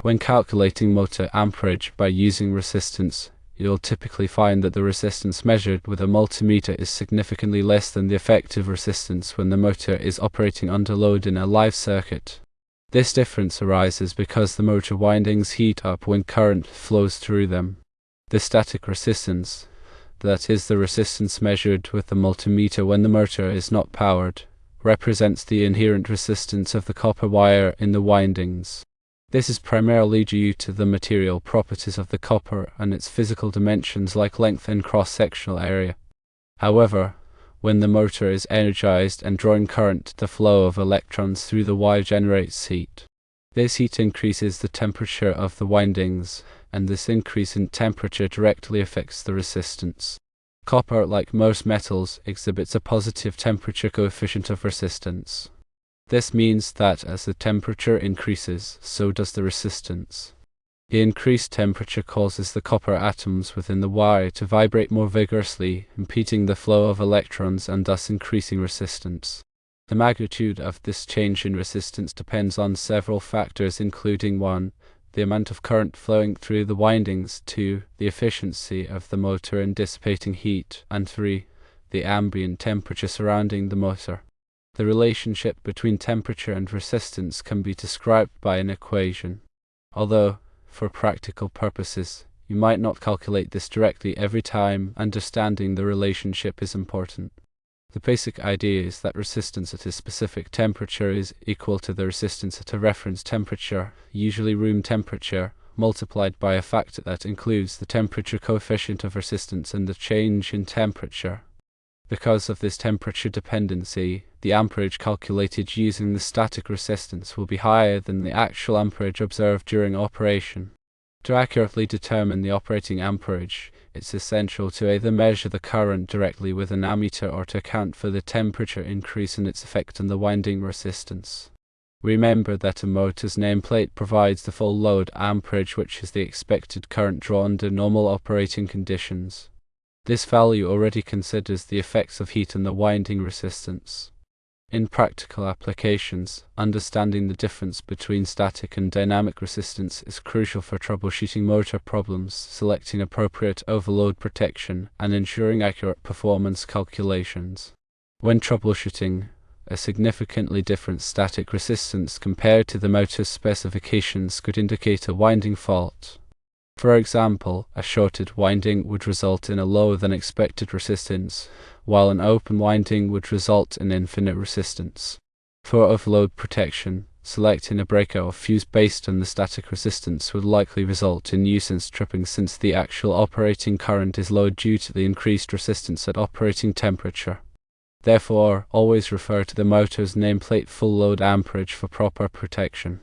When calculating motor amperage by using resistance, you'll typically find that the resistance measured with a multimeter is significantly less than the effective resistance when the motor is operating under load in a live circuit. This difference arises because the motor windings heat up when current flows through them. The static resistance, that is the resistance measured with the multimeter when the motor is not powered, represents the inherent resistance of the copper wire in the windings. This is primarily due to the material properties of the copper and its physical dimensions like length and cross-sectional area. However, when the motor is energized and drawing current, the flow of electrons through the wire generates heat. This heat increases the temperature of the windings, and this increase in temperature directly affects the resistance. Copper, like most metals, exhibits a positive temperature coefficient of resistance. This means that as the temperature increases, so does the resistance. The increased temperature causes the copper atoms within the wire to vibrate more vigorously, impeding the flow of electrons and thus increasing resistance. The magnitude of this change in resistance depends on several factors, including 1. The amount of current flowing through the windings, 2. The efficiency of the motor in dissipating heat, and 3. The ambient temperature surrounding the motor. The relationship between temperature and resistance can be described by an equation. Although, for practical purposes, you might not calculate this directly every time, understanding the relationship is important. The basic idea is that resistance at a specific temperature is equal to the resistance at a reference temperature, usually room temperature, multiplied by a factor that includes the temperature coefficient of resistance and the change in temperature. Because of this temperature dependency, the amperage calculated using the static resistance will be higher than the actual amperage observed during operation. To accurately determine the operating amperage, it's essential to either measure the current directly with an ammeter or to account for the temperature increase and its effect on the winding resistance. Remember that a motor's nameplate provides the full load amperage, which is the expected current drawn under normal operating conditions. This value already considers the effects of heat on the winding resistance. In practical applications, understanding the difference between static and dynamic resistance is crucial for troubleshooting motor problems, selecting appropriate overload protection, and ensuring accurate performance calculations. When troubleshooting, a significantly different static resistance compared to the motor's specifications could indicate a winding fault. For example, a shorted winding would result in a lower than expected resistance, while an open winding would result in infinite resistance. For overload protection, selecting a breaker or fuse based on the static resistance would likely result in nuisance tripping, since the actual operating current is low due to the increased resistance at operating temperature. Therefore, always refer to the motor's nameplate full load amperage for proper protection.